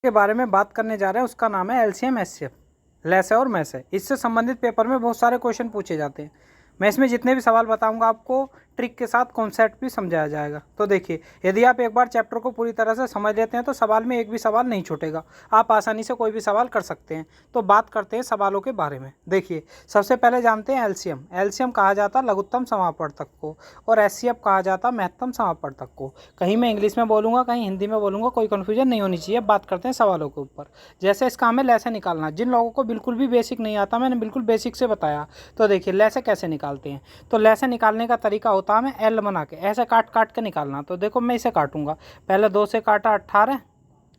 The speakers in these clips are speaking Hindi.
के बारे में बात करने जा रहे हैं उसका नाम है एलसीएम एचसीएफ, लैसे और मैसे। इससे संबंधित पेपर में बहुत सारे क्वेश्चन पूछे जाते हैं। मैं इसमें जितने भी सवाल बताऊंगा आपको ट्रिक के साथ कॉन्सेप्ट भी समझाया जाएगा। तो देखिए, यदि आप एक बार चैप्टर को पूरी तरह से समझ लेते हैं तो सवाल में एक भी सवाल नहीं छूटेगा, आप आसानी से कोई भी सवाल कर सकते हैं। तो बात करते हैं सवालों के बारे में। देखिए, सबसे पहले जानते हैं एलसीएम। एलसीएम कहा जाता है लघुत्तम समापवर्तक को, और एचसीएफ कहा जाता है महत्तम समापवर्तक को। कहीं मैं इंग्लिश में बोलूँगा, कहीं हिंदी में बोलूँगा, कोई कन्फ्यूजन नहीं होनी चाहिए। बात करते हैं सवालों के ऊपर। जैसे इसका हमें लैसे निकालना, जिन लोगों को बिल्कुल भी बेसिक नहीं आता, मैंने बिल्कुल बेसिक से बताया। तो देखिए लैसे कैसे निकालते हैं। तो लैसे निकालने का तरीका होता है हमें एल बना के ऐसे काट काट के निकालना। तो देखो मैं इसे काटूंगा, पहले 2 से काटा 18,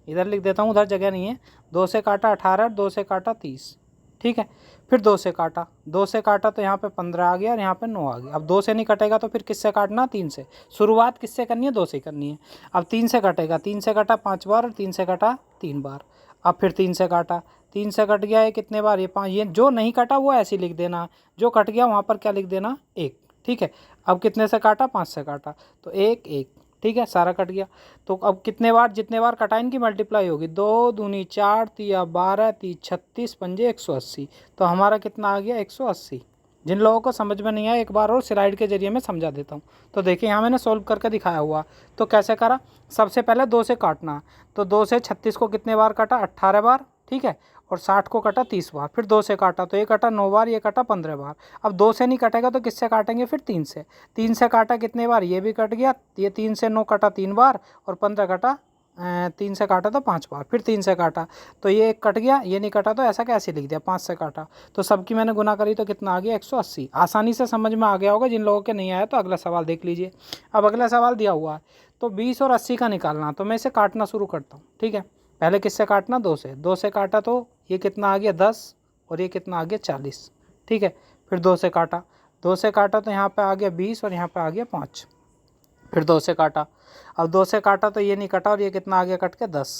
इधर लिख देता हूँ, उधर जगह नहीं है। 2 से काटा 18, 2 से काटा 30, ठीक है। फिर 2 से काटा, 2 से काटा तो यहाँ पे 15 आ गया और यहाँ पे 9 आ गया। अब 2 से नहीं कटेगा तो फिर किससे काटना, 3 से। शुरुआत किससे करनी है, 2 से करनी है। अब 3 से कटेगा, 3 से कटा 5 बार और 3 से कटा 3 बार। अब फिर 3 से काटा, 3 से कट गया, ये कितने बार, ये 5। ये जो नहीं कटा वो ऐसे लिख देना, जो कट गया वहाँ पर क्या लिख देना, 1, ठीक है। अब कितने से काटा, 5 से काटा, तो 1 1, ठीक है, सारा कट गया। तो अब कितने बार, जितने बार कटा इनकी मल्टीप्लाई होगी, 2 दूनी 4, 3 12, 3 36, पंजे 180। तो हमारा कितना आ गया, 180। जिन लोगों को समझ में नहीं आया एक बार और स्लाइड के जरिए मैं समझा देता हूँ। तो देखिए यहाँ मैंने सोल्व करके दिखाया हुआ। तो कैसे करा, सबसे पहले 2 से काटना। तो 2 से 36 को कितने बार काटा, 18 बार, ठीक है। और 60 को कटा 30 बार। फिर 2 से काटा, तो ये कटा 9 बार, ये कटा 15 बार। अब 2 से नहीं कटेगा तो किससे काटेंगे, फिर 3 से। 3 से काटा कितने बार, ये भी कट गया, ये 3 से 9 कटा 3 बार, और 15 कटा 3 से काटा तो 5 बार। फिर 3 से काटा तो ये 1 कट गया, ये नहीं कटा तो ऐसा कैसे लिख दिया, 5 से काटा। तो सबकी मैंने गुना करी तो कितना आ गया, 180। आसानी से समझ में आ गया होगा। जिन लोगों के नहीं आया तो अगला सवाल देख लीजिए। अब अगला सवाल दिया हुआ है, तो 20 और 80 का निकालना। तो मैं इसे काटना शुरू करता हूँ, ठीक है। पहले किससे काटना, 2 से। 2 से काटा तो ये कितना आ गया, 10, और ये कितना आ गया, 40, ठीक है। फिर 2 से काटा, 2 से काटा तो यहाँ पे आ गया 20 और यहाँ पे आ गया 5। फिर 2 से काटा, अब 2 से काटा तो ये नहीं कटा और ये कितना आ गया, कट के 10।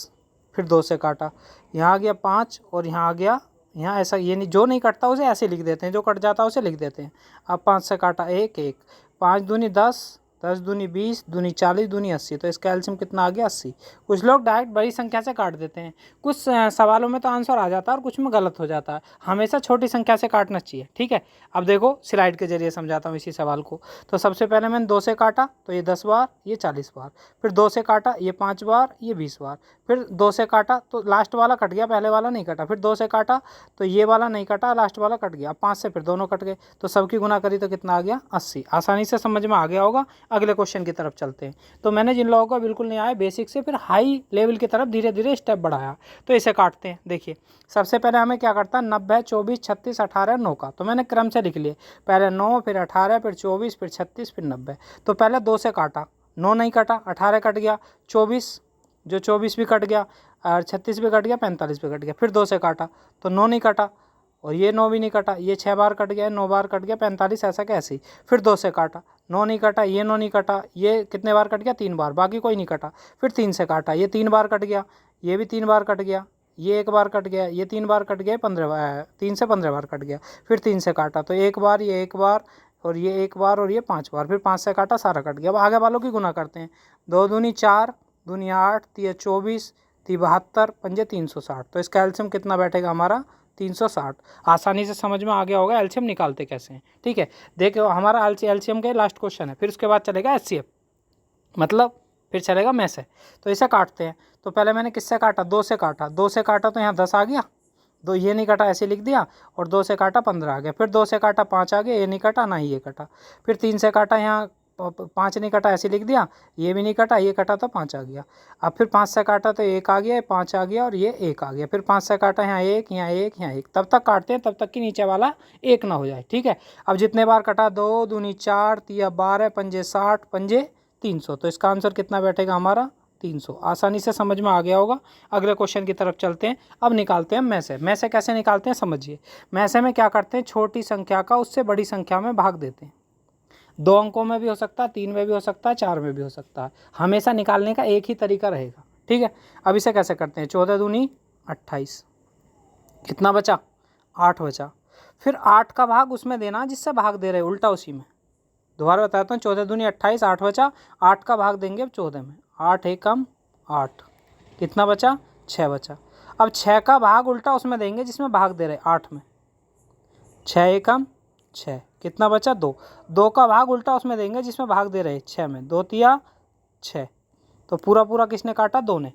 फिर 2 से काटा, यहाँ आ गया 5 और यहाँ आ गया, यहाँ ऐसा, ये नहीं, जो नहीं कटता उसे ऐसे लिख देते हैं, जो कट जाता है उसे लिख देते हैं। अब 5 से काटा, 1 1, 5 दूनी 10, 10 दूनी 20, दूनी 40, दूनी 80। तो इसका एलसीएम कितना आ गया, 80। कुछ लोग डायरेक्ट बड़ी संख्या से काट देते हैं। कुछ सवालों में तो आंसर आ जाता है और कुछ में गलत हो जाता है। हमेशा छोटी संख्या से काटना चाहिए, ठीक है। अब देखो स्लाइड के जरिए समझाता हूँ इसी सवाल को। तो सबसे पहले मैंने 2 से काटा तो ये 10 बार, ये 40 बार। फिर 2 से काटा, ये 5 बार, ये 20 बार। फिर 2 से काटा तो लास्ट वाला कट गया, पहले वाला नहीं कटा। फिर 2 से काटा तो ये वाला नहीं कटा, लास्ट वाला कट गया। 5 से फिर दोनों कट गए, तो सबकी गुना करी तो कितना आ गया, 80। आसानी से समझ में आ गया होगा। अगले क्वेश्चन की तरफ चलते हैं। तो मैंने जिन लोगों को बिल्कुल नहीं आया बेसिक से, फिर हाई लेवल की तरफ धीरे धीरे स्टेप बढ़ाया। तो इसे काटते हैं। देखिए सबसे पहले हमें क्या करता है, 90, 24, 36, 18, 9 का। तो मैंने क्रम से लिख लिए, पहले 9, फिर 18, फिर 24, फिर 36, फिर 90। तो पहले 2 से काटा, 9 नहीं कटा, 18 कट गया, 24, जो 24 भी कट गया, और 36 भी कट गया, 45 भी कट गया। फिर 2 से काटा तो 9 नहीं कटा, और ये 9 भी नहीं कटा, ये 6 बार कट गया, 9 बार कट गया, 45, ऐसा कैसे। फिर 2 से काटा, 9 नहीं कटा, ये 9 नहीं कटा, ये कितने बार कट गया, 3 बार, बाकी कोई नहीं कटा। फिर 3 से काटा, ये 3 बार कट गया, ये भी 3 बार कट गया, ये 1 बार कट गया, ये 3 बार कट गया, 15 बार, 3 से 15 बार कट गया। फिर 3 से काटा तो 1 बार, ये 1 बार, और ये 1 बार, और ये 5 बार। फिर 5 से काटा, सारा कट गया। अब आगे वालों की गुना करते हैं। 2 दूनी 4, दूनी 8, 3 24, 3 72, पंजे 360। तो इसका एलसीएम कितना बैठेगा हमारा, 360। आसानी से समझ में आ गया होगा एलसीएम निकालते कैसे हैं, ठीक है। देखो हमारा एलसीएम का लास्ट क्वेश्चन है। फिर उसके बाद चलेगा एचसीएफ, मतलब फिर चलेगा में से। तो इसे काटते हैं। तो पहले मैंने किससे काटा, 2 से काटा। 2 से काटा तो यहाँ 10 आ गया, 2 ये नहीं कटा, ऐसे लिख दिया। और 2 से काटा, 15 आ गया। फिर 2 से काटा, 5 आ गया, ये नहीं कटा, ना ही ये कटा। फिर 3 से काटा, यहाँ 5 नहीं कटा, ऐसे लिख दिया। ये भी नहीं कटा, ये कटा तो 5 आ गया। अब फिर 5 से काटा तो 1 आ गया, 5 आ गया, और ये 1 आ गया। फिर 5 से काटा, यहाँ 1, यहाँ 1, यहाँ 1। तब तक काटते हैं तब तक कि नीचे वाला 1 ना हो जाए, ठीक है। अब जितने बार कटा, 2 दूनी 4, 3 12, पंजे 60, पंजे 300। तो इसका आंसर कितना बैठेगा हमारा, 300। आसानी से समझ में आ गया होगा। अगले क्वेश्चन की तरफ चलते हैं। अब निकालते हैं में से। में से कैसे निकालते हैं समझिए। में से में क्या करते हैं, छोटी संख्या का उससे बड़ी संख्या में भाग देते हैं। 2 अंकों में भी हो सकता है, 3 में भी हो सकता है, 4 में भी हो सकता है। हमेशा निकालने का एक ही तरीका रहेगा, ठीक है। अब इसे कैसे करते हैं, 14 दूनी 28, कितना बचा, 8 बचा। फिर 8 का भाग उसमें देना जिससे भाग दे रहे, उल्टा उसी में। दोबारा बताता हूँ, 14 दूनी 28, 8 बचा। 8 का भाग देंगे अब 14 में, 8 एकम 8, कितना बचा, 6 बचा। अब 6 का भाग उल्टा उसमें देंगे जिसमें भाग दे रहे 8 में, 6 एकम 6, कितना बचा 2। 2 का भाग उल्टा उसमें देंगे जिसमें भाग दे रहे 6 में, 2 तिया 6। तो पूरा पूरा किसने काटा, 2 ने।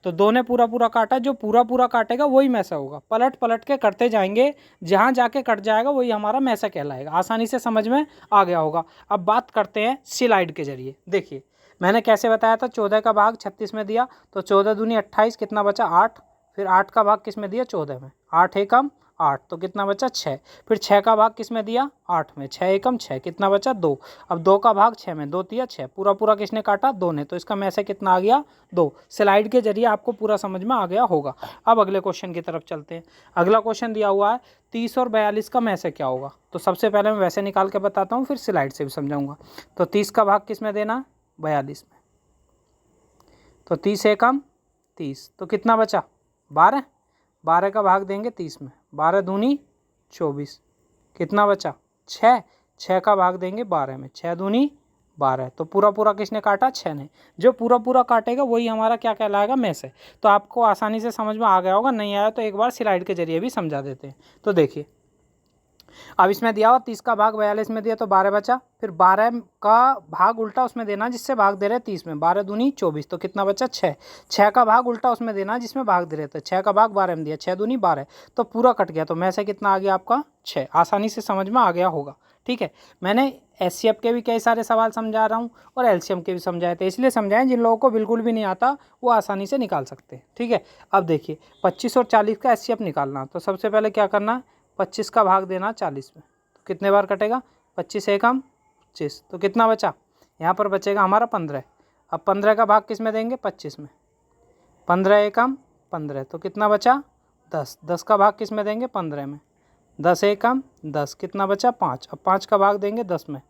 तो 2 ने पूरा पूरा काटा, जो पूरा पूरा काटेगा वही मैसा होगा। पलट पलट के करते जाएंगे, जहाँ जाके कट जाएगा वही हमारा मैसा कहलाएगा। आसानी से समझ में आ गया होगा। अब बात करते हैं स्लाइड के जरिए। देखिए मैंने कैसे बताया था, 14 का भाग 36 में दिया तो 14 दूनी 28, कितना बचा 8। फिर 8 का भाग किस में दिया, 14 में, 8 एकम 8 तो कितना बचा 6। फिर 6 का भाग किस में दिया, 8 में, 6 एकम 6, कितना बचा 2। अब 2 का भाग 6 में, 2 तिया 6, पूरा पूरा किसने काटा, 2 ने। तो इसका मैसे कितना आ गया 2। स्लाइड के जरिए आपको पूरा समझ में आ गया होगा। अब अगले क्वेश्चन की तरफ चलते हैं। अगला क्वेश्चन दिया हुआ है 30 और 42 का मैसे क्या होगा। तो सबसे पहले मैं वैसे निकाल के बताता हूँ, फिर स्लाइड से भी समझाऊंगा। तो 30 का भाग किस में देना, 42 में। तो 30 एकम 30 तो कितना बचा 12। 12 का भाग देंगे 30 में, 12 दूनी 24, कितना बचा 6। 6 का भाग देंगे 12 में, 6 दूनी 12। तो पूरा पूरा किसने काटा, 6 ने। जो पूरा पूरा काटेगा वही हमारा क्या कहलाएगा, मैसे। तो आपको आसानी से समझ में आ गया होगा, नहीं आया तो एक बार स्लाइड के जरिए भी समझा देते हैं। तो देखिए अब इसमें दिया हुआ 30 का भाग 42 में दिया तो 12 बचा। फिर 12 का भाग उल्टा उसमें देना जिससे भाग दे रहे 30 में, 12 दूनी 24 तो कितना बचा 6। 6 का भाग उल्टा उसमें देना जिसमें भाग दे रहे थे, 6 का भाग 12 में दिया, 6 दूनी 12 तो पूरा कट गया। तो में से कितना आ गया आपका 6। आसानी से समझ में आ गया होगा। ठीक है, मैंने एचसीएफ के भी कई सारे सवाल समझा रहा हूँ और एलसीएम के भी समझाए थे, इसलिए समझाएं जिन लोगों को बिल्कुल भी नहीं आता वो आसानी से निकाल सकते हैं। ठीक है, अब देखिए 25 और 40 का एचसीएफ निकालना। तो सबसे पहले क्या करना, 25 का भाग देना 40 में, तो कितने बार कटेगा, 25 एकम 25 तो कितना बचा, यहाँ पर बचेगा हमारा 15। अब 15 का भाग किस में देंगे, 25 में, 15 एकम 15 तो कितना बचा 10। 10 का भाग किस में देंगे, 15 में, 10 एकम 10 कितना बचा 5। अब 5 का भाग देंगे 10 में,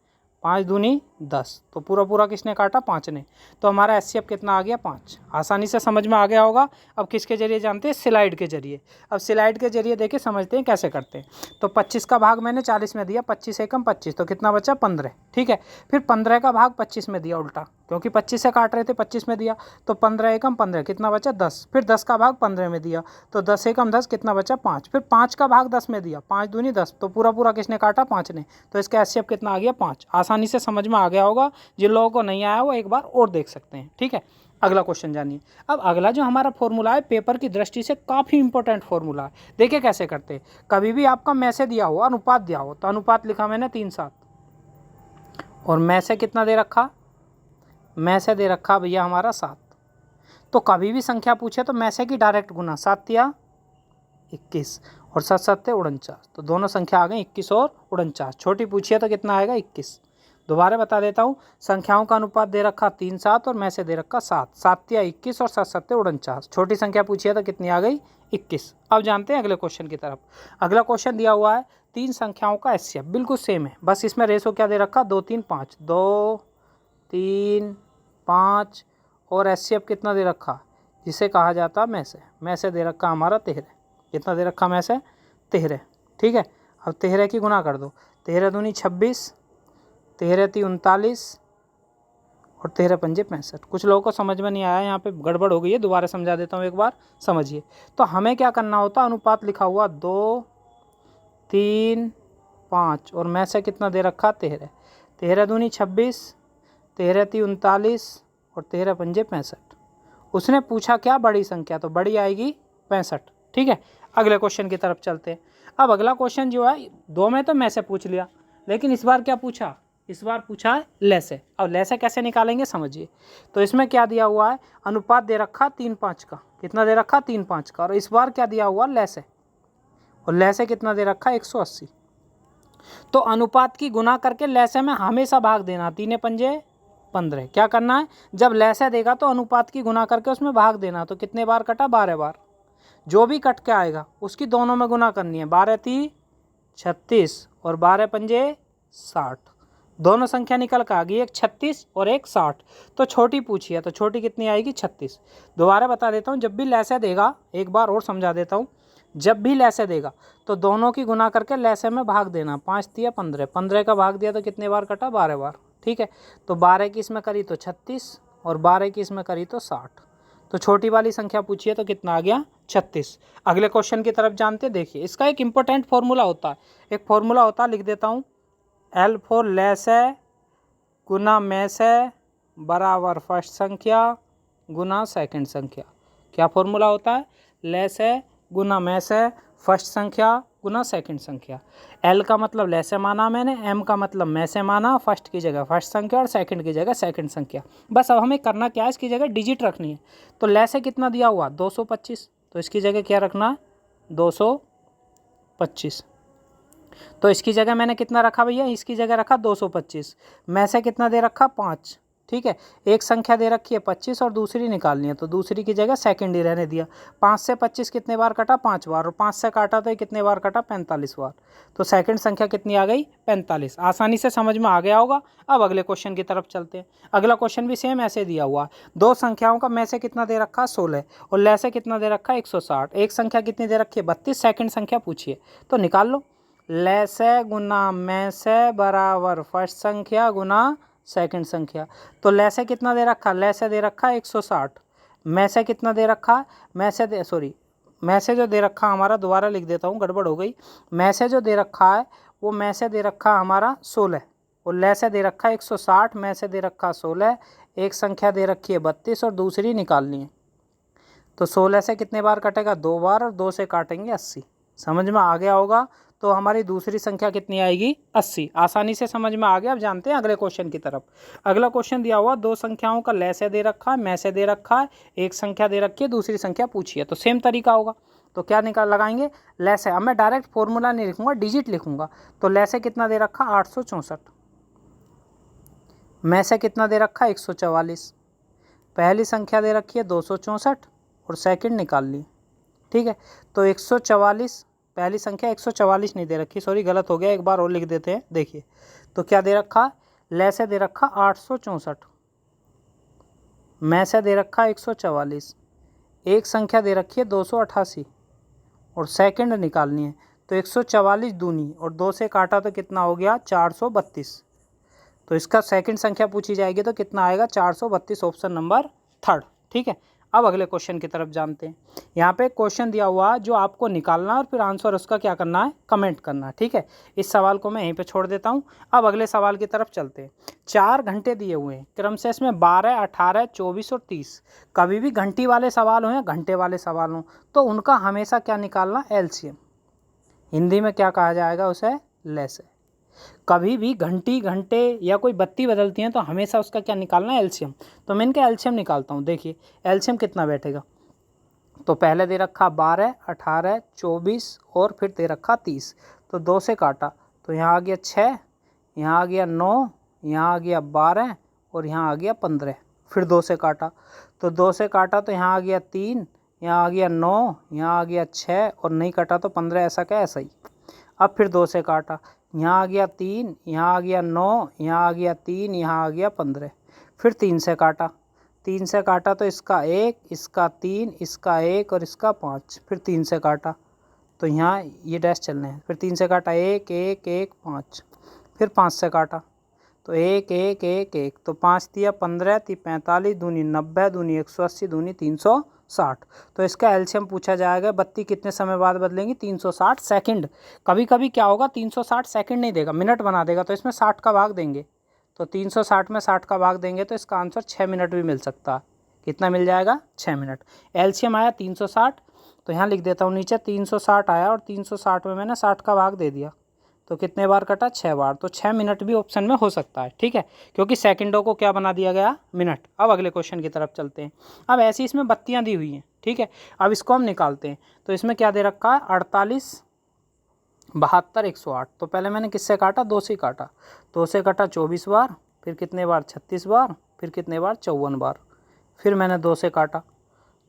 5 दूनी 10 तो पूरा पूरा किसने काटा, 5 ने। तो हमारा एचसीएफ कितना आ गया 5। आसानी से समझ में आ गया होगा। अब किसके जरिए जानते हैं, स्लाइड के जरिए। अब स्लाइड के जरिए देखिए समझते हैं कैसे करते हैं। तो 25 का भाग मैंने 40 में दिया, 25 एकम 25 तो कितना बचा 15। ठीक है, फिर 15 का भाग 25 में दिया उल्टा, क्योंकि 25 से काट रहे थे 25 में दिया तो 15 एकम 15 कितना बचा 10। फिर 10 का भाग 15 में दिया तो 10 एकम 10 कितना बचा 5। फिर 5 का भाग 10 में दिया, 5 दूनी 10 तो पूरा पूरा किसने काटा 5 ने। तो इसका एचसीएफ कितना आ गया 5। आसानी से समझ में आ गया होगा। जिन लोगों को नहीं आया वो एक बार और देख सकते हैं। ठीक है, अगला क्वेश्चन जानिए। अब अगला जो हमारा फॉर्मूला है पेपर की दृष्टि से काफ़ी इंपॉर्टेंट फॉर्मूला है। देखिए कैसे करते हैं। कभी भी आपका मैसे दिया हो, अनुपात दिया हो, तो अनुपात लिखा मैंने 3/7 और मैसे कितना दे रखा, मैसे दे रखा भैया हमारा 7। तो कभी भी संख्या पूछे तो मैसे की डायरेक्ट गुना, 7 या 21 और 7 7 49 तो दोनों संख्या आ गई 21 और 49। छोटी पूछिए तो कितना आएगा 21। दोबारा बता देता हूँ, संख्याओं का अनुपात दे रखा 3/7 और मैसे दे रखा 7, 7 या 21 और 7 7 49। छोटी संख्या पूछिए तो कितनी आ गई 21। अब जानते हैं अगले क्वेश्चन की तरफ। अगला क्वेश्चन दिया हुआ है 3 संख्याओं का एचसीएफ, बिल्कुल सेम है, बस इसमें रेशो क्या दे रखा 2 3 5, 2 3 5 और एचसीएफ कितना दे रखा, जिसे कहा जाता मैसे दे रखा हमारा 13। कितना दे रखा मैसे 13। ठीक है, अब 13 की गुना कर दो, 13 दूनी 26, 13 × 39 और 13 × 5 65। कुछ लोगों को समझ में नहीं आया, यहाँ पे गड़बड़ हो गई है, दोबारा समझा देता हूँ एक बार समझिए। तो हमें क्या करना होता, अनुपात लिखा हुआ 2 3 5 और में से कितना दे रखा 13, 13 दूनी 26, 13 × 39 और 13 × 5 65। उसने पूछा क्या बड़ी संख्या, तो बड़ी आएगी 65। ठीक है, अगले क्वेश्चन की तरफ चलते हैं। अब अगला क्वेश्चन जो है 2 में तो में से पूछ लिया, लेकिन इस बार क्या पूछा, इस बार पूछा है लैसे। अब लैसे कैसे निकालेंगे समझिए। तो इसमें क्या दिया हुआ है, अनुपात दे रखा 3/5 का, कितना दे रखा 3/5 का, और इस बार क्या दिया हुआ लैसे, और लैसे कितना दे रखा 180। तो अनुपात की गुना करके लैसे में हमेशा भाग देना, 3 × 5 15। क्या करना है, जब लैसे देगा तो अनुपात की गुना करके उसमें भाग देना। तो कितने बार कटा 12 बार। जो भी कट के आएगा उसकी दोनों में गुना करनी है, 12 × 36 और 12 × 5 60। दोनों संख्या निकल कर आ गई, एक 36 और एक 60। तो छोटी पूछी है, तो छोटी कितनी आएगी 36। दोबारा बता देता हूँ, जब भी लैसे देगा, एक बार और समझा देता हूँ, जब भी लैसे देगा तो दोनों की गुना करके लैसे में भाग देना, 5 × 15, 15 का भाग दिया तो कितने बार कटा 12 बार। ठीक है, तो 12 की इसमें करी तो 36 और 12 की इसमें करी तो 60। तो छोटी वाली संख्या पूछी है तो कितना आ गया 36। अगले क्वेश्चन की तरफ जानते हैं। देखिए इसका एक इम्पोर्टेंट फॉर्मूला होता है, एक फॉर्मूला होता है, लिख देता हूँ। L फॉर लेस है गुना मैस है बराबर फर्स्ट संख्या गुना सेकंड संख्या। क्या फॉर्मूला होता है? लेस है गुना मैस है फर्स्ट संख्या गुना सेकंड संख्या। L का मतलब लेस है माना मैंने, M का मतलब मैस है माना, फर्स्ट की जगह फर्स्ट संख्या और सेकंड की जगह सेकंड संख्या। बस अब हमें करना क्या है, इसकी जगह डिजिट रखनी है। तो लेस है कितना दिया हुआ 225, तो इसकी जगह क्या रखना है 225। तो इसकी जगह मैंने कितना रखा भैया, इसकी जगह रखा 225। में से कितना दे रखा 5, ठीक है। एक संख्या दे रखी है 25 और दूसरी निकालनी है, तो दूसरी की जगह सेकंड ही रहने दिया। 5 से 25 कितने बार कटा 5 बार, और 5 से काटा तो कितने बार कटा 45 बार। तो सेकंड संख्या कितनी आ गई 45। आसानी से समझ में आ गया होगा। अब अगले क्वेश्चन की तरफ चलते हैं। अगला क्वेश्चन भी सेम ऐसे दिया हुआ, दो संख्याओं का में से कितना दे रखा 16 और ले से कितना दे रखा 160। एक संख्या कितनी दे रखी है 32, सेकंड संख्या पूछिए, तो निकाल लो। ले से गुना में से बराबर फर्स्ट संख्या गुना सेकंड संख्या। तो ले से कितना दे रखा, ले से दे रखा 160, में से कितना दे रखा, में से जो दे रखा हमारा, दोबारा लिख देता हूँ गड़बड़ हो गई। में से जो दे रखा है वो में से दे रखा हमारा 16 और ले से दे रखा 160, में से दे रखा 16। एक संख्या दे रखी है 32 और दूसरी निकालनी है। तो 16 से कितने बार कटेगा 2 बार, और 2 से काटेंगे 80। समझ में आ गया होगा। तो हमारी दूसरी संख्या कितनी आएगी 80। आसानी से समझ में आ गया। अब जानते हैं अगले क्वेश्चन की तरफ। अगला क्वेश्चन दिया हुआ, दो संख्याओं का ले से दे रखा है, में से दे रखा है, एक संख्या दे रखी है, दूसरी संख्या पूछी है। तो सेम तरीका होगा। तो क्या लगाएंगे ले से। अब मैं डायरेक्ट फॉर्मूला नहीं लिखूंगा, डिजिट लिखूंगा। तो ले से कितना दे रखा 864, में से कितना दे रखा 144, पहली संख्या दे रखी है 264 और सेकंड निकाल ली, ठीक है। तो 144, पहली संख्या 144 नहीं दे रखी, सॉरी गलत हो गया, एक बार और लिख देते हैं। देखिए तो क्या दे रखा, ले से दे रखा 864, में से दे रखा 144, एक संख्या दे रखी है 288 और सेकंड निकालनी है। तो 144 दूनी और 2 से काटा तो कितना हो गया 432। तो इसका सेकंड संख्या पूछी जाएगी तो कितना आएगा 432, ऑप्शन नंबर 3, ठीक है। अब अगले क्वेश्चन की तरफ जानते हैं। यहाँ पे क्वेश्चन दिया हुआ जो आपको निकालना और फिर आंसर उसका क्या करना है, कमेंट करना है, ठीक है। इस सवाल को मैं यहीं पे छोड़ देता हूँ। अब अगले सवाल की तरफ चलते हैं। 4 घंटे दिए हुए हैं, क्रम से इसमें 12, 18, 24 और 30। कभी भी घंटी वाले सवाल हों या घंटे वाले सवाल हों तो उनका हमेशा क्या निकालना, एलसीएम। हिंदी में क्या कहा जाएगा उसे, लेसे। कभी भी घंटी, घंटे या कोई बत्ती बदलती हैं तो हमेशा उसका क्या निकालना है, एलसीएम। तो मैं इनका एलसीएम निकालता हूँ। देखिए एलसीएम कितना बैठेगा। तो पहले दे रखा 12, 18, 24 और फिर दे रखा 30। तो 2 से काटा तो यहाँ आ गया 6, यहाँ आ गया 9, यहाँ आ गया 12 और यहाँ आ गया 15। फिर 2 से काटा तो 2 से काटा तो यहाँ आ गया 3, यहाँ आ गया 9, यहाँ आ गया 6 और नहीं काटा तो 15। ऐसा क्या, ऐसा ही। अब फिर 2 से काटा, यहाँ आ गया 3, यहाँ आ गया 9, यहाँ आ गया 3, यहाँ आ गया 15। फिर 3 से काटा, 3 से काटा तो इसका 1, इसका 3, इसका 1 और इसका 5। फिर 3 से काटा तो यहाँ ये डैश चलने हैं। फिर 3 से काटा 1, 1, 1, 5। फिर 5 से काटा तो 1, 1, 1, 1। तो 5 दिया 15, 45 दूनी 90, दूनी 180, दूनी 360। तो इसका एलसीएम पूछा जाएगा। बत्ती कितने समय बाद बदलेंगी, 360 सेकंड। कभी कभी क्या होगा 360 सेकंड नहीं देगा, मिनट बना देगा, तो इसमें 60 का भाग देंगे। तो 360 में 60 का भाग देंगे तो इसका आंसर 6 मिनट भी मिल सकता है। कितना मिल जाएगा, 6 मिनट। एलसीएम आया 360, तो यहाँ लिख देता हूँ नीचे 360 आया और 360 में मैंने 60 का भाग दे दिया। तो कितने बार कटा, 6 बार। तो 6 मिनट भी ऑप्शन में हो सकता है, ठीक है, क्योंकि सेकंडों को क्या बना दिया गया, मिनट। अब अगले क्वेश्चन की तरफ चलते हैं। अब ऐसी इसमें बत्तियां दी हुई हैं, ठीक है। अब इसको हम निकालते हैं। तो इसमें क्या दे रखा है 48, 72, 108। तो पहले मैंने किससे काटा, 2 से काटा। 2 से काटा 24 बार, फिर कितने बार 36 बार, फिर कितने बार 54 बार। फिर मैंने 2 से काटा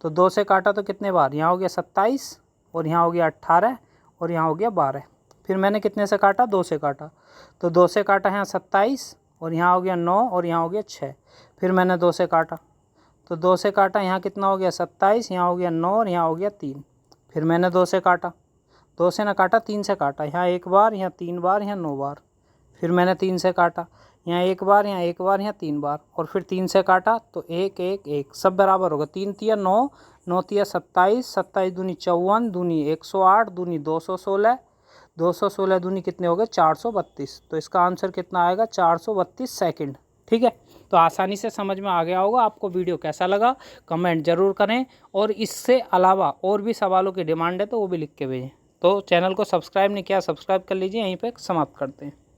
तो 2 से काटा तो कितने बार, यहाँ हो गया 27 और यहाँ हो गया 18 और यहाँ हो गया 12। फिर मैंने कितने से काटा, 2 से काटा। तो 2 से काटा यहाँ 27 और यहाँ हो गया 9 और यहाँ हो गया 6। फिर मैंने 2 से काटा तो 2 से काटा, यहाँ कितना हो गया 27, यहाँ हो गया 9 और यहाँ हो गया 3। फिर मैंने 2 से काटा, 2 से ना काटा 3 से काटा, यहाँ 1 बार, यहाँ 3 बार, यहाँ 9 बार। फिर मैंने 3 से काटा, यहाँ एक बार, यहाँ एक बार, यहाँ 3 बार, और फिर 3 से काटा तो 1 1 1 सब बराबर होगा। 3 तिया 9, 9 तिया 27, 27 दूनी 54, दूनी 108, दूनी 216, 216 दूनी कितने हो गए 432। तो इसका आंसर कितना आएगा 432 सेकंड। ठीक है, तो आसानी से समझ में आ गया होगा। आपको वीडियो कैसा लगा कमेंट जरूर करें, और इससे अलावा और भी सवालों की डिमांड है तो वो भी लिख के भेजें। तो चैनल को सब्सक्राइब नहीं किया, सब्सक्राइब कर लीजिए। यहीं पे समाप्त करते हैं।